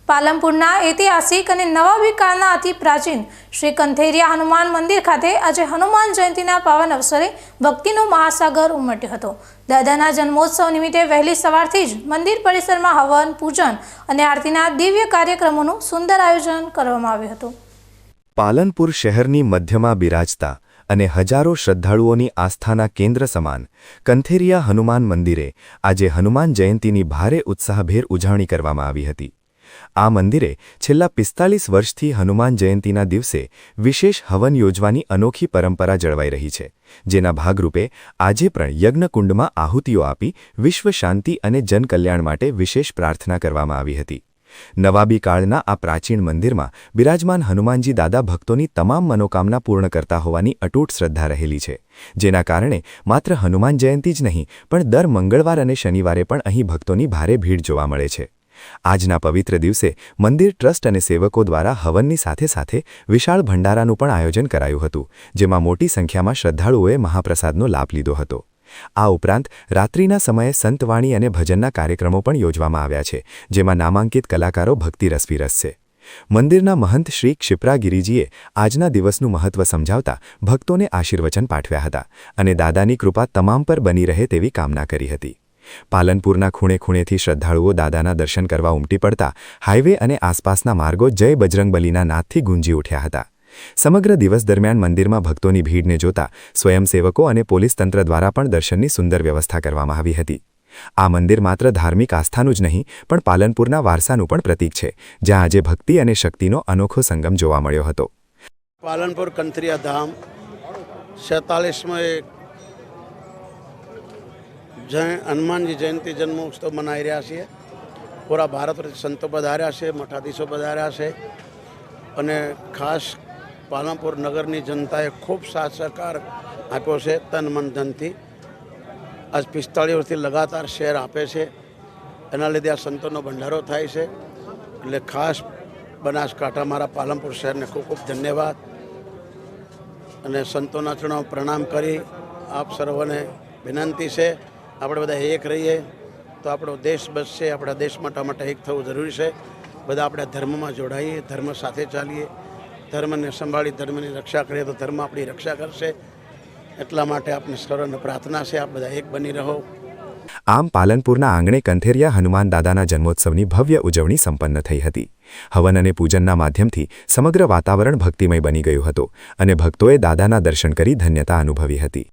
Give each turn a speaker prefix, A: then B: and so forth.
A: પાલનપુરના ઐતિહાસિક અને નવાબી કાળના અતિ પ્રાચીન શ્રી કંથેરિયા હનુમાન મંદિર ખાતે આજે હનુમાન જયંતિના પાવન અવસરે ભક્તિનો મહાસાગર ઉમટ્યો હતો। દાદાના જન્મોત્સવ નિમિત્તે વહેલી સવારથી જ મંદિર પરિસરમાં હવન, પૂજન અને આરતીના દિવ્ય કાર્યક્રમોનું સુંદર આયોજન કરવામાં આવ્યું હતું।
B: પાલનપુર શહેરની મધ્યમાં બિરાજતા અને હજારો શ્રદ્ધાળુઓની આસ્થાના કેન્દ્ર સમાન કંથેરિયા હનુમાન મંદિરે આજે હનુમાન જયંતિની ભારે ઉત્સાહભેર ઉજવણી કરવામાં આવી હતી। આ મંદિરે છેલ્લા 45 વર્ષથી હનુમાન જયંતિના દિવસે વિશેષ હવન યોજવાની અનોખી પરંપરા જળવાઈ રહી છે, જેના ભાગરૂપે આજે પણ યજ્ઞકુંડમાં આહુતિઓ આપી વિશ્વ શાંતિ અને જનકલ્યાણ માટે વિશેષ પ્રાર્થના કરવામાં આવી હતી। નવાબી કાળના આ પ્રાચીન મંદિરમાં બિરાજમાન હનુમાનજી દાદા ભક્તોની તમામ મનોકામના પૂર્ણ કરતા હોવાની અતૂટ શ્રદ્ધા રહેલી છે, જેના કારણે માત્ર હનુમાન જયંતિ જ નહીં પણ દર મંગળવાર અને શનિવારે પણ અહીં ભક્તોની ભારે ભીડ જોવા મળે છે। આજના પવિત્ર દિવસે મંદિર ટ્રસ્ટ અને સેવકો દ્વારા હવનની સાથે સાથે વિશાળ ભંડારાનું પણ આયોજન કરાયું હતું, જેમાં મોટી સંખ્યામાં શ્રદ્ધાળુઓએ મહાપ્રસાદનો લાભ લીધો હતો। આ ઉપરાંત રાત્રિના સમયે સંતવાણી અને ભજનના કાર્યક્રમો પણ યોજવામાં આવ્યા છે, જેમાં નામાંકિત કલાકારો ભક્તિ રસપીરસશે। મંદિરના મહંત શ્રી ક્ષિપ્રાગિરીજીએ આજના દિવસનું મહત્વ સમજાવતા ભક્તોને આશીર્વચન પાઠવ્યા હતા અને દાદાની કૃપા તમામ પર બની રહે તેવી કામના કરી હતી। પાલનપુરના ખૂણે ખૂણેથી શ્રદ્ધાળુઓ દાદાના દર્શન કરવા ઉમટી પડતા હાઈવે અને આસપાસના માર્ગો જય બજરંગબલીના નાદથી ગુંજી ઉઠ્યા હતા। સમગ્ર દિવસ દરમિયાન મંદિરમાં ભક્તોની ભીડને જોતા સ્વયંસેવકો અને પોલીસ તંત્ર દ્વારા પણ દર્શનની સુંદર વ્યવસ્થા કરવામાં આવી હતી। આ મંદિર માત્ર ધાર્મિક આસ્થાનું જ નહીં પણ પાલનપુરના વારસાનું પણ પ્રતીક છે, જ્યાં આજે ભક્તિ અને શક્તિનો અનોખો સંગમ જોવા મળ્યો હતો।
C: પાલનપુર કંથેરિયા ધામ 47માં હનુમાનજી જયંતિ જન્મોત્સવ મનાવી રહ્યા છીએ। પૂરા ભારતમાંથી સંતો પધાર્યા છે, મઠાધીશો પધાર્યા છે અને ખાસ પાલનપુર નગરની જનતાએ ખૂબ સાથ સહકાર આપ્યો છે તન મન ધનથી। આજ 45 વર્ષથી લગાતાર શેર આપે છે, એના લીધે આ સંતોનો ભંડારો થાય છે। એટલે ખાસ બનાસકાંઠા મારા પાલનપુર શહેરને ખૂબ ખૂબ ધન્યવાદ અને સંતોના ચરણોમાં પ્રણામ કરી આપ સર્વને વિનંતી છે આપણે બધા એક રહીએ તો આપણો દેશ બચશે। આપણા દેશ માટે એક થવું જરૂરી છે। બધા આપણે ધર્મમાં જોડાઈએ, ધર્મ સાથે ચાલીએ, ધર્મને સંભાળી ધર્મની રક્ષા કરીએ તો ધર્મ આપણી રક્ષા કરશે। એટલા માટે આપને સર્વને પ્રાર્થના છે આપ બધા એક બની રહો।
B: આમ પાલનપુરના આંગણે કંથેરિયા હનુમાન દાદાના જન્મોત્સવની ભવ્ય ઉજવણી સંપન્ન થઈ હતી। હવન અને પૂજનના માધ્યમથી સમગ્ર વાતાવરણ ભક્તિમય બની ગયું હતું અને ભક્તોએ દાદાના દર્શન કરી ધન્યતા અનુભવી હતી।